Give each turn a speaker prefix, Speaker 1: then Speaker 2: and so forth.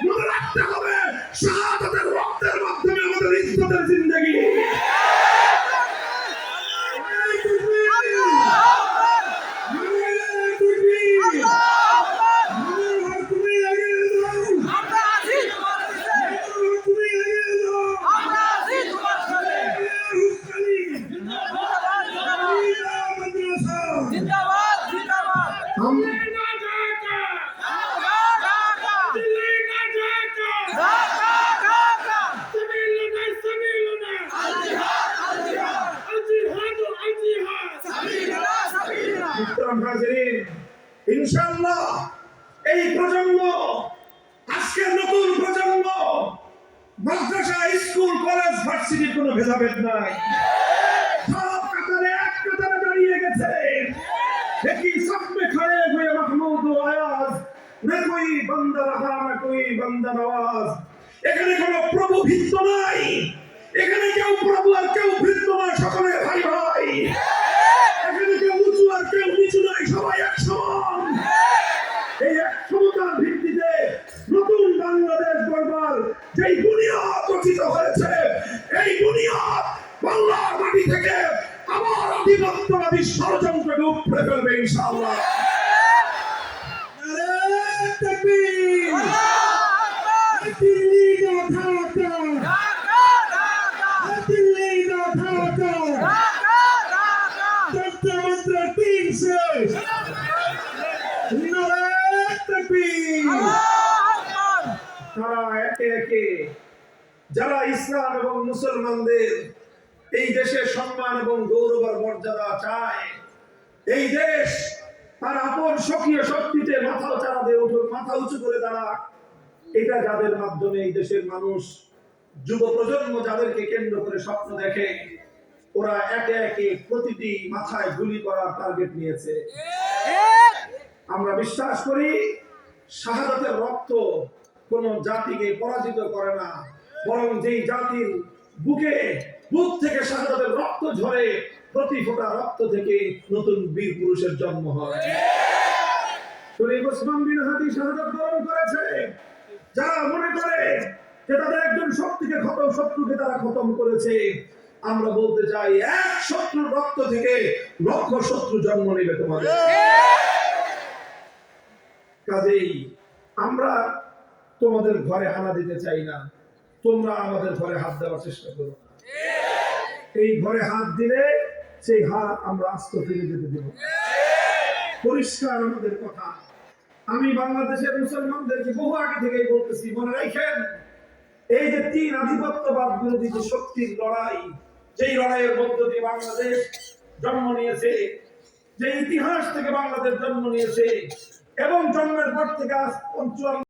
Speaker 1: মনে রাখতে হবে শাহাদাতের রক্তের মাধ্যমে আমাদের ইজ্জতের জিন্দেগি। ইনশাআল্লাহ এই প্রজন্ম, আজকের নতুন প্রজন্ম, মাদ্রাসা, স্কুল, কলেজ, ভার্সিটির কোনো ভেদাভেদ নাই, সব কাতারে এক কাতারে দাঁড়িয়ে গেছে। দেখি সবমে খড়ে हुए महमूद ও আয়াজ, না কোই বান্দা রাহা না কোই বান্দা নওয়াজ। এখানে কোনো প্রভু ভিত্ত নাই, এখানে কেউ প্রভু আর কেউ ভিত্ত না, সকলে ভাই ভাই। এখানে কেউ উঁচু আর কেউ নিচু নাই, সবাই এক সমান। এই এক সমতার ভিত্তিতে নতুন বাংলাদেশ গড়বার যেই বুনিয়াদ রচিত হয়েছে, এই বুনিয়াদ বাংলার মাটি থেকে আবার আধিপত্যবাদী ষড়যন্ত্রকে উপড়ে ফেলবে ইনশাআল্লাহ। নারে তাকবীর, দিল্লি না ঢাকা, দিল্লি না ঢাকা, তন্ত্র তিন শেষ। তারা একে একে যারা ইসলাম এবং মুসলমানদের এই দেশের সম্মান এবং গৌরব আর মর্যাদা চায়, এই দেশ তার আপন স্বকীয় শক্তিতে মাথা উঁচু করে দাঁড়াক, এটা যাদের মাধ্যমে এই দেশের মানুষ, যুব প্রজন্ম যাদেরকে কেন্দ্র করে স্বপ্ন দেখে, ওরা একে একে প্রতিটি মাথায় গুলি করার টার্গেট নিয়েছে। আমরা বিশ্বাস করি শাহাদাতের রক্ত কোন জাতিকে পরাজিত করে না, বরং যেই জাতির বুক থেকে শাহাদাতের রক্ত ঝরে, প্রতি ফোঁটা রক্ত থেকে নতুন বীর পুরুষের জন্ম হয়। শরীফ ওসমান বিন হাদি শাহাদাত বরণ করেছে। যারা মনে করে যে তাদের একজন শত্রুকে তারা খতম করেছে, আমরা বলতে চাই এক শত্রুর রক্ত থেকে লক্ষ শত্রু জন্ম নেবে তোমাদের। কাজেই আমরা তোমাদের ঘরে হানা দিতে চাই না, তোমরা আমাদের ঘরে হাত দেওয়ার চেষ্টা করো। এই ঘরে হাত দিলে সেই হাত আমরা আস্ত ফিরে যেতে দেব। পরিষ্কার আমাদের কথা। আমি বাংলাদেশের মুসলমানদেরকে বহু আগে থেকেই বলতেছি, মনে রাখেন, এই যে তিন আধিপত্যবাদ বিরোধী যে শক্তির লড়াই, যেই লড়াইয়ের মধ্য দিয়ে বাংলাদেশ জন্ম নিয়েছে, যে ইতিহাস থেকে বাংলাদেশ জন্ম নিয়েছে, এবং জন্মের পর থেকে আজ ৫৫